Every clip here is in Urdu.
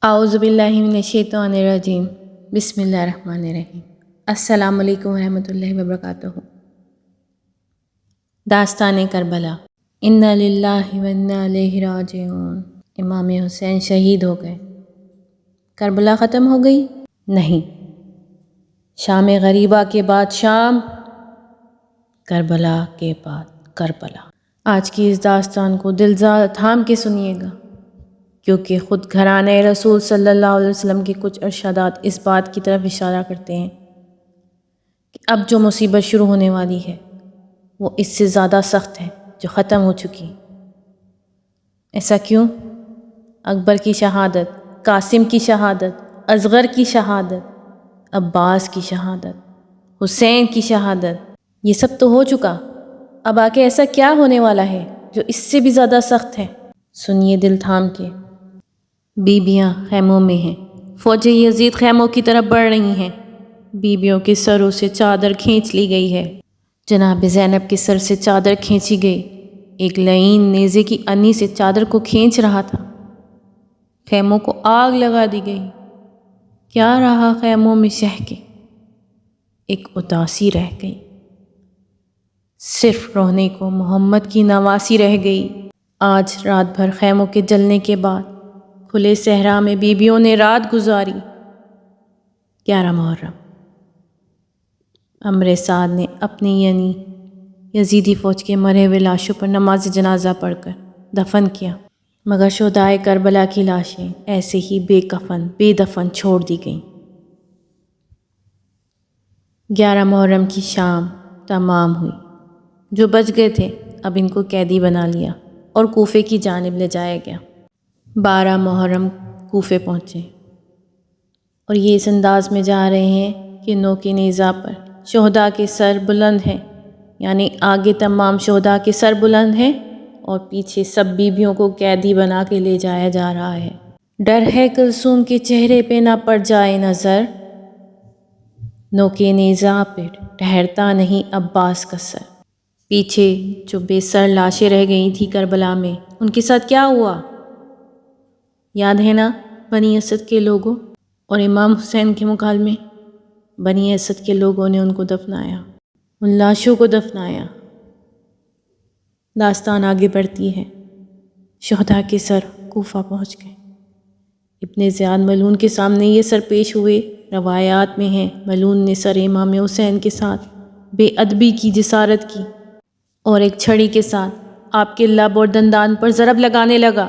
اعوذ باللہ من الشیطان الرجیم، بسم اللہ الرحمن الرحیم۔ السلام علیکم ورحمۃ اللہ وبرکاتہ۔ داستان کربلا۔ انا للہ و انا الیہ راجعون۔ امام حسین شہید ہو گئے۔ کربلا ختم ہو گئی؟ نہیں۔ شام غریبہ کے بعد شام، کربلا کے بعد کربلا۔ آج کی اس داستان کو دل تھام کے سنیے گا، کیونکہ خود گھرانہ رسول صلی اللہ علیہ وسلم کے کچھ ارشادات اس بات کی طرف اشارہ کرتے ہیں کہ اب جو مصیبت شروع ہونے والی ہے وہ اس سے زیادہ سخت ہے جو ختم ہو چکی۔ ایسا کیوں؟ اکبر کی شہادت، قاسم کی شہادت، اصغر کی شہادت، عباس کی شہادت، حسین کی شہادت، یہ سب تو ہو چکا۔ اب آگے ایسا کیا ہونے والا ہے جو اس سے بھی زیادہ سخت ہے؟ سنیے دل تھام کے۔ بیبیاں خیموں میں ہیں، فوج یزید خیموں کی طرف بڑھ رہی ہیں۔ بیبیوں کے سروں سے چادر کھینچ لی گئی ہے۔ جناب زینب کے سر سے چادر کھینچی گئی۔ ایک لعین نیزے کی انی سے چادر کو کھینچ رہا تھا۔ خیموں کو آگ لگا دی گئی۔ کیا رہا خیموں میں شہ کے؟ ایک اداسی رہ گئی، صرف رونے کو محمد کی نواسی رہ گئی۔ آج رات بھر خیموں کے جلنے کے بعد کھلے صحرا میں بیبیوں نے رات گزاری۔ 11 محرم۔ امر سعد نے اپنی یعنی یزیدی فوج کے مرے ہوئے لاشوں پر نماز جنازہ پڑھ کر دفن کیا، مگر شہدائے کربلا کی لاشیں ایسے ہی بے کفن بے دفن چھوڑ دی گئیں۔ 11 محرم کی شام تمام ہوئی۔ جو بچ گئے تھے اب ان کو قیدی بنا لیا اور کوفے کی جانب لے جایا گیا۔ 12 محرم کوفے پہنچے اور یہ اس انداز میں جا رہے ہیں کہ نوک نیزہ پر شہداء کے سر بلند ہیں، یعنی آگے تمام شہداء کے سر بلند ہیں اور پیچھے سب بیبیوں کو قیدی بنا کے لے جایا جا رہا ہے۔ ڈر ہے کلثوم کے چہرے پہ نہ پڑ جائے نظر، نوک نیزہ پہ ٹھہرتا نہیں عباس کا سر۔ پیچھے جو بے سر لاشیں رہ گئی تھیں کربلا میں، ان کے ساتھ کیا ہوا؟ یاد ہے نا بنی اسد کے لوگوں اور امام حسین کے مکالمے؟ بنی اسد کے لوگوں نے ان کو دفنایا، ان لاشوں کو دفنایا۔ داستان آگے بڑھتی ہے۔ شہداء کے سر کوفہ پہنچ گئے۔ ابن زیاد ملعون کے سامنے یہ سر پیش ہوئے۔ روایات میں ہیں ملعون نے سر امام حسین کے ساتھ بے ادبی کی، جسارت کی اور ایک چھڑی کے ساتھ آپ کے لب اور دندان پر ضرب لگانے لگا۔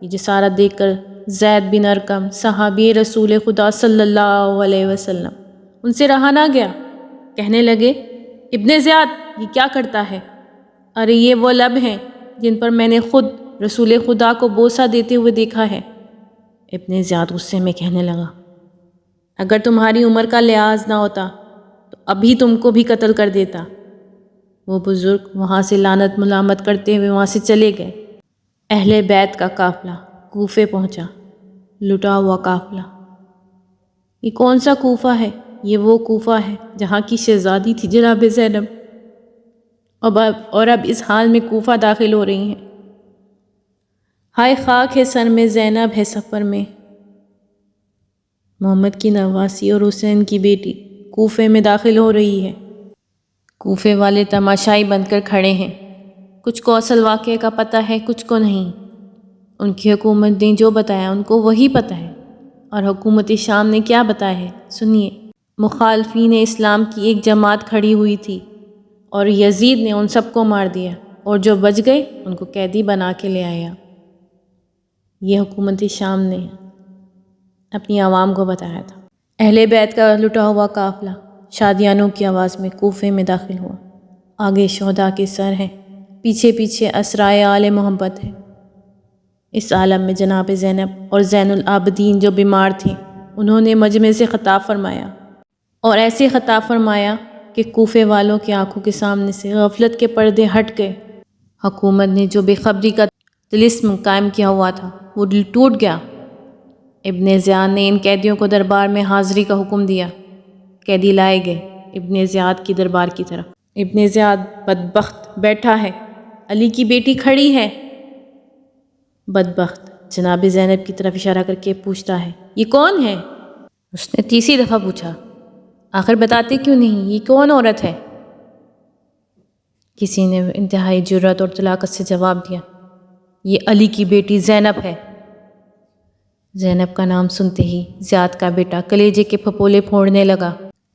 یہ جسارت دیکھ کر زید بن ارقم صحابی رسول خدا صلی اللہ علیہ وسلم ان سے رہا نہ گیا۔ کہنے لگے، ابن زیاد یہ کیا کرتا ہے؟ ارے یہ وہ لب ہیں جن پر میں نے خود رسول خدا کو بوسہ دیتے ہوئے دیکھا ہے۔ ابن زیاد غصے میں کہنے لگا، اگر تمہاری عمر کا لحاظ نہ ہوتا تو ابھی تم کو بھی قتل کر دیتا۔ وہ بزرگ وہاں سے لعنت ملامت کرتے ہوئے وہاں سے چلے گئے۔ اہل بیت کا قافلہ کوفے پہنچا، لٹا ہوا قافلہ۔ یہ کون سا کوفہ ہے؟ یہ وہ کوفہ ہے جہاں کی شہزادی تھی جناب زینب، اور اب اس حال میں کوفہ داخل ہو رہی ہیں۔ ہائے خاک ہے سر میں، زینب ہے سفر میں۔ محمد کی نواسی اور حسین کی بیٹی کوفے میں داخل ہو رہی ہے۔ کوفے والے تماشائی بن کر کھڑے ہیں۔ کچھ کو اصل واقعے کا پتہ ہے، کچھ کو نہیں۔ ان کی حکومت نے جو بتایا ان کو وہی پتہ ہے، اور حکومت شام نے کیا بتایا ہے سنیے۔ مخالفین اسلام کی ایک جماعت کھڑی ہوئی تھی اور یزید نے ان سب کو مار دیا، اور جو بچ گئے ان کو قیدی بنا کے لے آیا۔ یہ حکومت شام نے اپنی عوام کو بتایا تھا۔ اہل بیت کا لٹا ہوا قافلہ شادیانوں کی آواز میں کوفے میں داخل ہوا۔ آگے شہداء کے سر ہیں، پیچھے پیچھے اسرائے آل محمد ہے۔ اس عالم میں جناب زینب اور زین العابدین جو بیمار تھیں، انہوں نے مجمع سے خطاب فرمایا، اور ایسے خطاب فرمایا کہ کوفے والوں کی آنکھوں کے سامنے سے غفلت کے پردے ہٹ گئے۔ حکومت نے جو بے خبری کا طلسم قائم کیا ہوا تھا وہ ٹوٹ گیا۔ ابن زیاد نے ان قیدیوں کو دربار میں حاضری کا حکم دیا۔ قیدی لائے گئے ابن زیاد کی دربار کی طرف۔ ابن زیاد بدبخت بیٹھا ہے، علی کی بیٹی کھڑی ہے۔ بدبخت جناب زینب کی طرف اشارہ کر کے پوچھتا ہے، یہ کون ہے؟ اس نے تیسری دفعہ پوچھا، آخر بتاتے کیوں نہیں، یہ کون عورت ہے؟ کسی نے انتہائی جرأت اور طلاقت سے جواب دیا، یہ علی کی بیٹی زینب ہے۔ زینب کا نام سنتے ہی زیاد کا بیٹا کلیجے کے پھپولے پھوڑنے لگا۔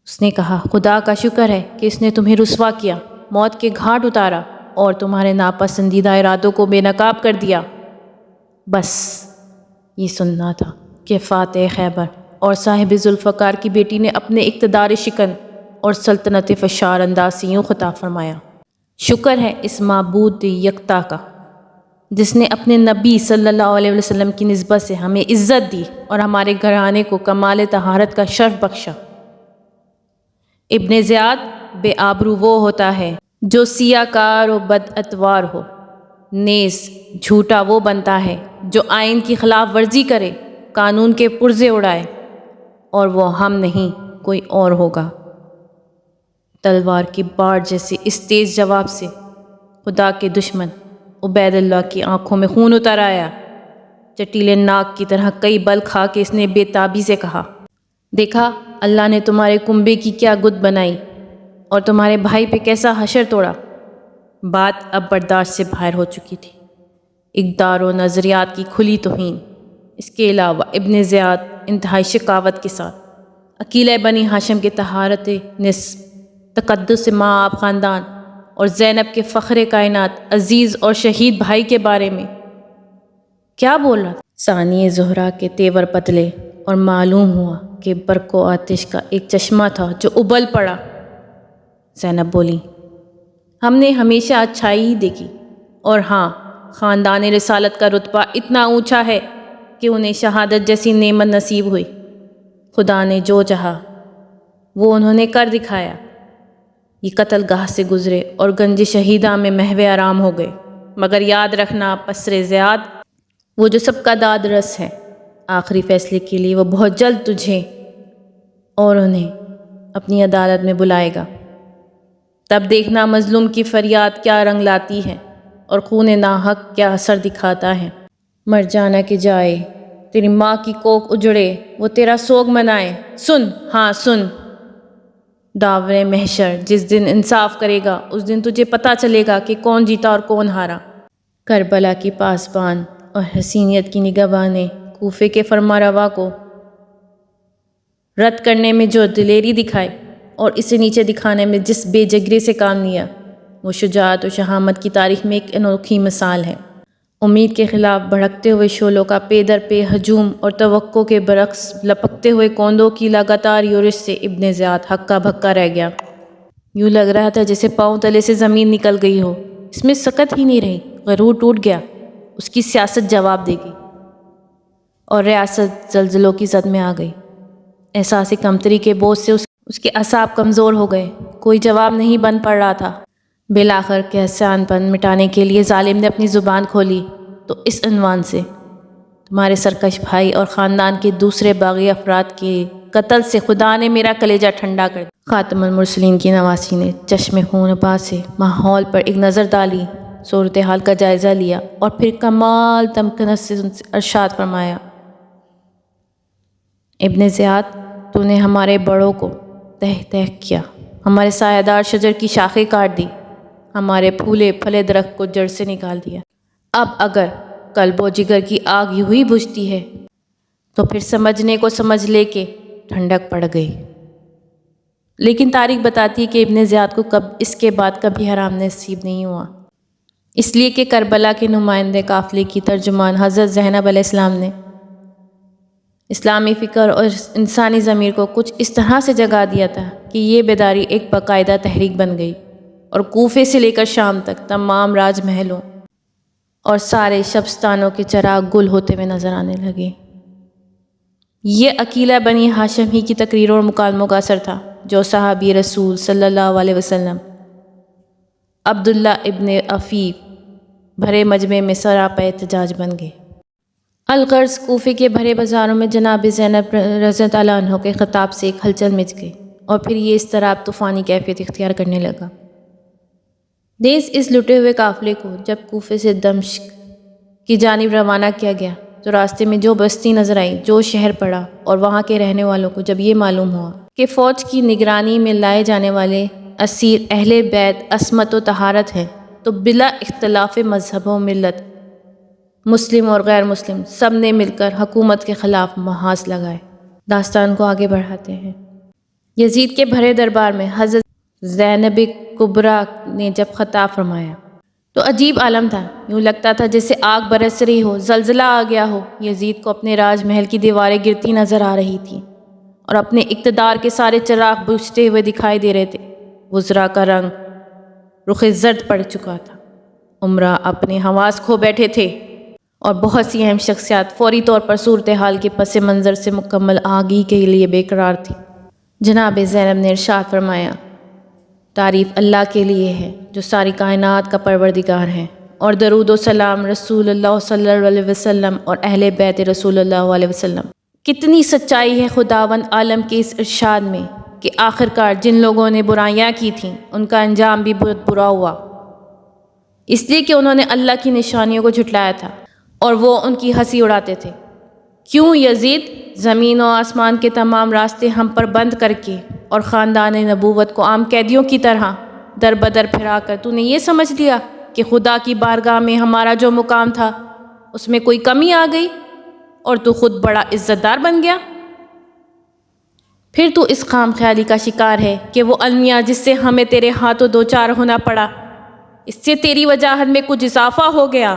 اس نے کہا، خدا کا شکر ہے کہ اس نے تمہیں رسوا کیا، موت کے گھاٹ اتارا اور تمہارے ناپسندیدہ ارادوں کو بے نقاب کر دیا۔ بس یہ سننا تھا کہ فاتح خیبر اور صاحب ذوالفقار کی بیٹی نے اپنے اقتدار شکن اور سلطنت فشار انداز سے یوں خطاب فرمایا، شکر ہے اس معبود یکتا کا جس نے اپنے نبی صلی اللہ علیہ وسلم کی نسبت سے ہمیں عزت دی اور ہمارے گھرانے کو کمال طہارت کا شرف بخشا۔ ابن زیاد بے آبرو وہ ہوتا ہے جو سیاہ کار و بد اتوار ہو، نیز جھوٹا وہ بنتا ہے جو آئین کی خلاف ورزی کرے، قانون کے پرزے اڑائے، اور وہ ہم نہیں کوئی اور ہوگا۔ تلوار کی باڑ جیسے اس تیز جواب سے خدا کے دشمن عبید اللہ کی آنکھوں میں خون اتر آیا۔ چٹیلے ناک کی طرح کئی بل کھا کے اس نے بے تابی سے کہا، دیکھا اللہ نے تمہارے کنبے کی کیا گد بنائی اور تمہارے بھائی پہ کیسا حشر توڑا۔ بات اب برداشت سے باہر ہو چکی تھی، اقدار و نظریات کی کھلی توہین۔ اس کے علاوہ ابن زیاد انتہائی شقاوت کے ساتھ عقیلہ بنی ہاشم کے طہارت نسب، تقدس ماں آپ خاندان اور زینب کے فخر کائنات عزیز اور شہید بھائی کے بارے میں کیا بول رہا تھا؟ ثانی زہرا کے تیور پتلے اور معلوم ہوا کہ برق و آتش کا ایک چشمہ تھا جو ابل پڑا۔ زینب بولی، ہم نے ہمیشہ اچھائی ہی دیکھی، اور ہاں، خاندان رسالت کا رتبہ اتنا اونچا ہے کہ انہیں شہادت جیسی نعمت نصیب ہوئی۔ خدا نے جو چاہا وہ انہوں نے کر دکھایا۔ یہ قتل گاہ سے گزرے اور گنج شہیدہ میں محو آرام ہو گئے، مگر یاد رکھنا پسر زیاد وہ جو سب کا داد رس ہے، آخری فیصلے کے لیے وہ بہت جلد تجھے اور انہیں اپنی عدالت میں بلائے گا۔ تب دیکھنا مظلوم کی فریاد کیا رنگ لاتی ہے اور خون ناحق کیا اثر دکھاتا ہے۔ مر جانا کہ جائے، تیری ماں کی کوکھ اجڑے، وہ تیرا سوگ منائے۔ سن، ہاں سن، داور محشر جس دن انصاف کرے گا اس دن تجھے پتہ چلے گا کہ کون جیتا اور کون ہارا۔ کربلا کی پاسبان اور حسینیت کی نگہباں نے کوفے کے فرمانروا کو رد کرنے میں جو دلیری دکھائی اور اسے نیچے دکھانے میں جس بے جگری سے کام لیا، وہ شجاعت و شہامت کی تاریخ میں ایک انوکھی مثال ہے۔ امید کے خلاف بھڑکتے ہوئے شعلوں کا پے در پے ہجوم اور توقع کے برعکس لپکتے ہوئے کوندوں کی لگاتار یورش سے ابن زیاد ہکا بھکا رہ گیا۔ یوں لگ رہا تھا جیسے پاؤں تلے سے زمین نکل گئی ہو، اس میں سکت ہی نہیں رہی، غرور ٹوٹ گیا، اس کی سیاست جواب دے گی اور ریاست زلزلوں کی زد میں آ گئی۔ احساس کمتری کے بوجھ سے اس کے اعصاب کمزور ہو گئے، کوئی جواب نہیں بن پڑ رہا تھا۔ بالآخر کہسان پن مٹانے کے لیے ظالم نے اپنی زبان کھولی تو اس عنوان سے، تمہارے سرکش بھائی اور خاندان کے دوسرے باغی افراد کے قتل سے خدا نے میرا کلیجہ ٹھنڈا کر دیا۔ خاتم المرسلین کی نواسی نے چشم خون پا سے ماحول پر ایک نظر ڈالی، صورتحال کا جائزہ لیا اور پھر کمال تمکنت سے ان سے ارشاد فرمایا، ابن زیاد، تو نے ہمارے بڑوں کو تہ تہ کیا، ہمارے سایہ دار شجر کی شاخیں کاٹ دی، ہمارے پھولے پھلے درخت کو جڑ سے نکال دیا۔ اب اگر قلب و جگر کی آگ یوں ہی بجھتی ہے تو پھر سمجھنے کو سمجھ لے کہ ٹھنڈک پڑ گئی۔ لیکن تاریخ بتاتی ہے کہ ابن زیاد کو اس کے بعد کبھی آرام نصیب نہیں ہوا، اس لیے کہ کربلا کے نمائندے قافلے کی ترجمان حضرت زینب علیہ السلام نے اسلامی فکر اور انسانی ضمیر کو کچھ اس طرح سے جگا دیا تھا کہ یہ بیداری ایک باقاعدہ تحریک بن گئی اور کوفے سے لے کر شام تک تمام راج محلوں اور سارے شبستانوں کے چراغ گل ہوتے ہوئے نظر آنے لگے۔ یہ عقیلہ بنی ہاشم ہی کی تقریروں اور مکالموں کا اثر تھا جو صحابی رسول صلی اللہ علیہ وسلم عبداللہ ابن عفیف بھرے مجمع میں سراپا احتجاج بن گئے۔ الغرض کوفے کے بھرے بازاروں میں جناب زینب رضی اللہ عنہ کے خطاب سے ایک ہلچل مچ گئی اور پھر یہ اضطراب طوفانی کیفیت اختیار کرنے لگا۔ نیز اس لٹے ہوئے قافلے کو جب کوفے سے دمشق کی جانب روانہ کیا گیا تو راستے میں جو بستی نظر آئی، جو شہر پڑا، اور وہاں کے رہنے والوں کو جب یہ معلوم ہوا کہ فوج کی نگرانی میں لائے جانے والے اسیر اہل بیت عصمت و طہارت ہیں، تو بلا اختلاف مذہب و ملت، مسلم اور غیر مسلم، سب نے مل کر حکومت کے خلاف محاذ لگائے۔ داستان کو آگے بڑھاتے ہیں۔ یزید کے بھرے دربار میں حضرت زینب کبریٰ نے جب خطاب فرمایا تو عجیب عالم تھا، یوں لگتا تھا جیسے آگ برس رہی ہو، زلزلہ آ گیا ہو۔ یزید کو اپنے راج محل کی دیواریں گرتی نظر آ رہی تھیں اور اپنے اقتدار کے سارے چراغ بجھتے ہوئے دکھائی دے رہے تھے۔ وزراء کا رنگ رخ زرد پڑ چکا تھا، امراء اپنے حواس کھو بیٹھے تھے، اور بہت سی اہم شخصیات فوری طور پر صورتحال کے پس منظر سے مکمل آگاہی کے لیے بے قرار تھی۔ جناب زینب نے ارشاد فرمایا، تعریف اللہ کے لیے ہے جو ساری کائنات کا پروردگار ہے، اور درود و سلام رسول اللہ صلی اللہ علیہ وسلم اور اہل بیت رسول اللہ علیہ وسلم۔ کتنی سچائی ہے خداوند عالم کے اس ارشاد میں کہ آخرکار جن لوگوں نے برائیاں کی تھیں ان کا انجام بھی بہت برا ہوا، اس لیے کہ انہوں نے اللہ کی نشانیوں کو جھٹلایا تھا اور وہ ان کی ہنسی اڑاتے تھے۔ کیوں یزید، زمین و آسمان کے تمام راستے ہم پر بند کر کے اور خاندان نبوت کو عام قیدیوں کی طرح در بدر پھرا کر تو نے یہ سمجھ لیا کہ خدا کی بارگاہ میں ہمارا جو مقام تھا اس میں کوئی کمی آ گئی اور تو خود بڑا عزت دار بن گیا؟ پھر تو اس خام خیالی کا شکار ہے کہ وہ المیہ جس سے ہمیں تیرے ہاتھوں دوچار ہونا پڑا، اس سے تیری وجاہت میں کچھ اضافہ ہو گیا،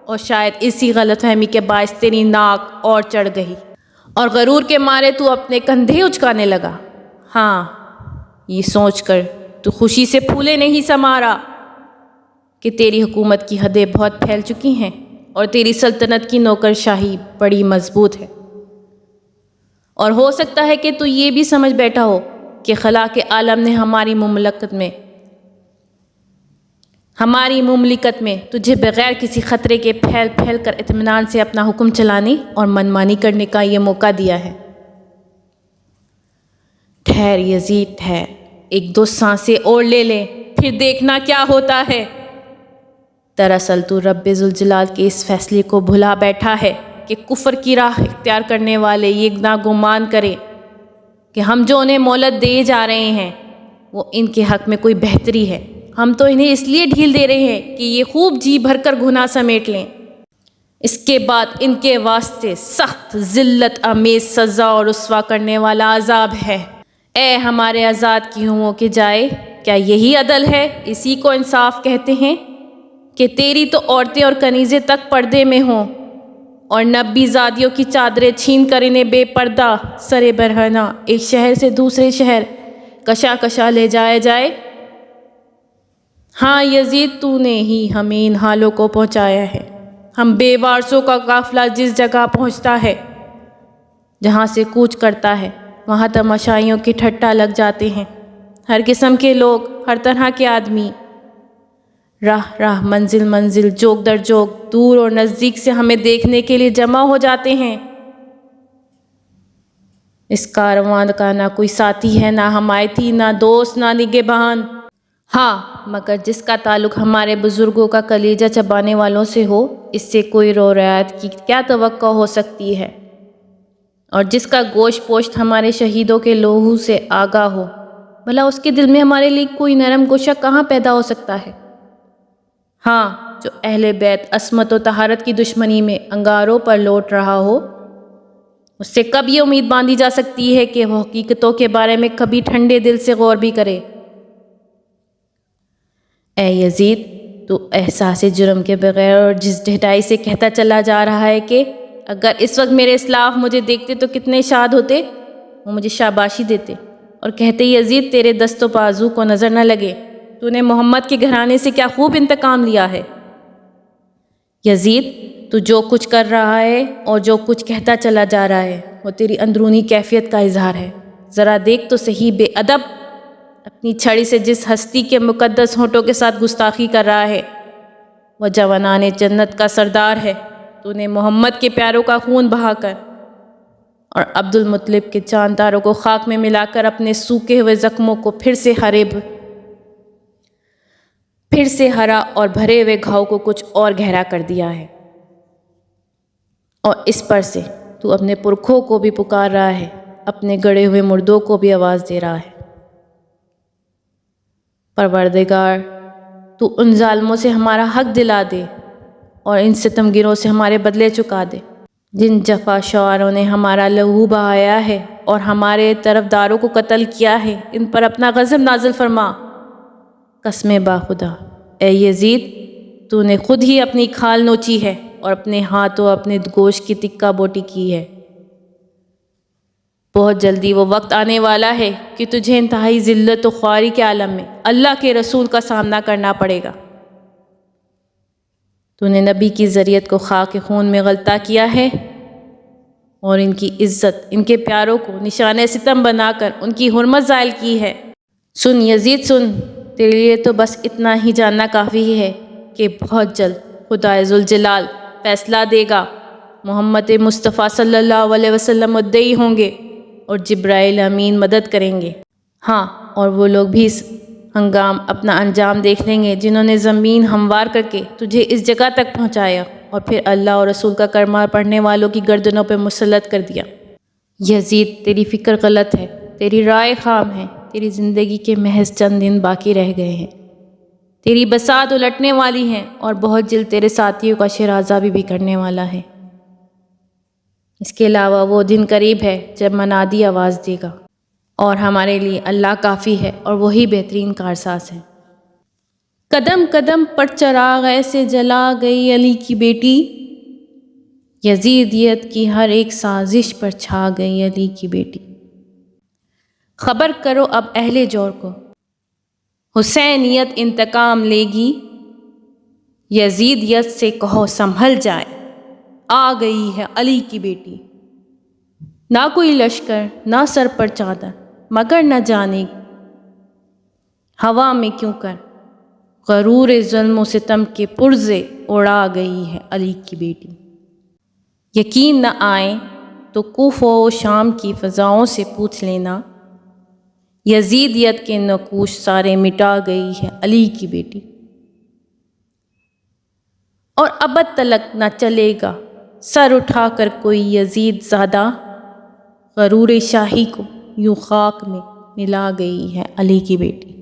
اور شاید اسی غلط فہمی کے باعث تیری ناک اور چڑھ گئی اور غرور کے مارے تو اپنے کندھے اچکانے لگا۔ ہاں، یہ سوچ کر تو خوشی سے پھولے نہیں سما رہا کہ تیری حکومت کی حدیں بہت پھیل چکی ہیں اور تیری سلطنت کی نوکر شاہی بڑی مضبوط ہے، اور ہو سکتا ہے کہ تو یہ بھی سمجھ بیٹھا ہو کہ خلاق عالم نے ہماری مملکت میں تجھے بغیر کسی خطرے کے پھیل پھیل کر اطمینان سے اپنا حکم چلانے اور منمانی کرنے کا یہ موقع دیا ہے۔ ٹھہر یزید، ٹھہر، ایک دو سانسیں اور لے لے، پھر دیکھنا کیا ہوتا ہے۔ دراصل تو رب ذوالجلال کے اس فیصلے کو بھلا بیٹھا ہے کہ کفر کی راہ اختیار کرنے والے یہ ناگمان کرے کہ ہم جو انہیں مہلت دے جا رہے ہیں وہ ان کے حق میں کوئی بہتری ہے۔ ہم تو انہیں اس لیے ڈھیل دے رہے ہیں کہ یہ خوب جی بھر کر گناہ سمیٹ لیں، اس کے بعد ان کے واسطے سخت ذلت آمیز سزا اور رسوا کرنے والا عذاب ہے۔ اے ہمارے آزاد کی ہوں کے جائے، کیا یہی عدل ہے؟ اسی کو انصاف کہتے ہیں کہ تیری تو عورتیں اور کنیزیں تک پردے میں ہوں اور نبی زادیوں کی چادریں چھین کر انہیں بے پردہ سرے برہنہ ایک شہر سے دوسرے شہر کشا کشا لے جایا جائے۔ ہاں یزید، تو نے ہی ہمیں ان حالوں کو پہنچایا ہے۔ ہم بے وارثوں کا قافلہ جس جگہ پہنچتا ہے، جہاں سے کوچ کرتا ہے، وہاں تماشائیوں کی ٹھٹا لگ جاتے ہیں۔ ہر قسم کے لوگ، ہر طرح کے آدمی، راہ راہ منزل منزل، جوگ در جوگ، دور اور نزدیک سے ہمیں دیکھنے کے لیے جمع ہو جاتے ہیں۔ اس کاروان کا نہ کوئی ساتھی ہے، نہ حمایتی، نہ دوست، نہ نگہبان۔ ہاں، مگر جس کا تعلق ہمارے بزرگوں کا کلیجہ چبانے والوں سے ہو، اس سے کوئی رو رعایت کی کیا توقع ہو سکتی ہے؟ اور جس کا گوشت پوشت ہمارے شہیدوں کے لہو سے آگاہ ہو، بھلا اس کے دل میں ہمارے لیے کوئی نرم گوشہ کہاں پیدا ہو سکتا ہے؟ ہاں، جو اہل بیت عصمت و طہارت کی دشمنی میں انگاروں پر لوٹ رہا ہو، اس سے کب یہ امید باندھی جا سکتی ہے کہ وہ حقیقتوں کے بارے میں کبھی ٹھنڈے دل سے غور بھی کرے؟ اے یزید، تو احساس جرم کے بغیر اور جس ڈھٹائی سے کہتا چلا جا رہا ہے کہ اگر اس وقت میرے اسلاف مجھے دیکھتے تو کتنے شاد ہوتے، وہ مجھے شاباشی دیتے اور کہتے، یزید تیرے دست و بازو کو نظر نہ لگے، تو نے محمد کے گھرانے سے کیا خوب انتقام لیا ہے۔ یزید، تو جو کچھ کر رہا ہے اور جو کچھ کہتا چلا جا رہا ہے وہ تیری اندرونی کیفیت کا اظہار ہے۔ ذرا دیکھ تو صحیح، بے ادب، اپنی چھڑی سے جس ہستی کے مقدس ہونٹوں کے ساتھ گستاخی کر رہا ہے وہ جوانان جنت کا سردار ہے۔ تو نے محمد کے پیاروں کا خون بہا کر اور عبد المطلب کے چاند تاروں کو خاک میں ملا کر اپنے سوکھے ہوئے زخموں کو پھر سے ہرا اور بھرے ہوئے گھاؤ کو کچھ اور گہرا کر دیا ہے، اور اس پر سے تو اپنے پرکھوں کو بھی پکار رہا ہے، اپنے گڑے ہوئے مردوں کو بھی آواز دے رہا ہے۔ پروردگار، تو ان ظالموں سے ہمارا حق دلا دے اور ان ستمگروں سے ہمارے بدلے چکا دے، جن جفا شعاروں نے ہمارا لہو بہایا ہے اور ہمارے طرفداروں کو قتل کیا ہے، ان پر اپنا غضب نازل فرما۔ قسم باخدا، اے یزید، تو نے خود ہی اپنی کھال نوچی ہے اور اپنے ہاتھوں اپنے گوشت کی تکہ بوٹی کی ہے۔ بہت جلدی وہ وقت آنے والا ہے کہ تجھے انتہائی ذلت و خواری کے عالم میں اللہ کے رسول کا سامنا کرنا پڑے گا۔ تو نے نبی کی ذریت کو خاک خون میں غلطہ کیا ہے اور ان کی عزت، ان کے پیاروں کو نشان ستم بنا کر ان کی حرمت زائل کی ہے۔ سن یزید سن، تیرے لیے تو بس اتنا ہی جاننا کافی ہے کہ بہت جلد خدا ذوالجلال فیصلہ دے گا، محمد مصطفیٰ صلی اللہ علیہ وسلم مدعی ہوں گے اور جبرائیل امین مدد کریں گے۔ ہاں، اور وہ لوگ بھی اس ہنگام اپنا انجام دیکھ لیں گے جنہوں نے زمین ہموار کر کے تجھے اس جگہ تک پہنچایا اور پھر اللہ اور رسول کا کلمہ پڑھنے والوں کی گردنوں پہ مسلط کر دیا۔ یزید، تیری فکر غلط ہے، تیری رائے خام ہے، تیری زندگی کے محض چند دن باقی رہ گئے ہیں، تیری بساط الٹنے والی ہے اور بہت جلد تیرے ساتھیوں کا شیرازہ بھی کرنے والا ہے۔ اس کے علاوہ وہ دن قریب ہے جب منادی آواز دے گا اور ہمارے لیے اللہ کافی ہے اور وہی بہترین کارساز ہے۔ قدم قدم پر چراغ ایسے جلا گئی علی کی بیٹی، یزیدیت کی ہر ایک سازش پر چھا گئی علی کی بیٹی۔ خبر کرو اب اہل جور کو، حسینیت انتقام لے گی، یزیدیت سے کہو سنبھل جائے، آ گئی ہے علی کی بیٹی۔ نہ کوئی لشکر، نہ سر پر چادر، مگر نہ جانے ہوا میں کیوں کر غرور ظلم و ستم کے پرزے اڑا گئی ہے علی کی بیٹی۔ یقین نہ آئے تو کوفہ و شام کی فضاؤں سے پوچھ لینا، یزیدیت کے نقوش سارے مٹا گئی ہے علی کی بیٹی۔ اور ابد تلک نہ چلے گا سر اٹھا کر کوئی یزید زادہ، غرور شاہی کو یوں خاک میں ملا گئی ہے علی کی بیٹی۔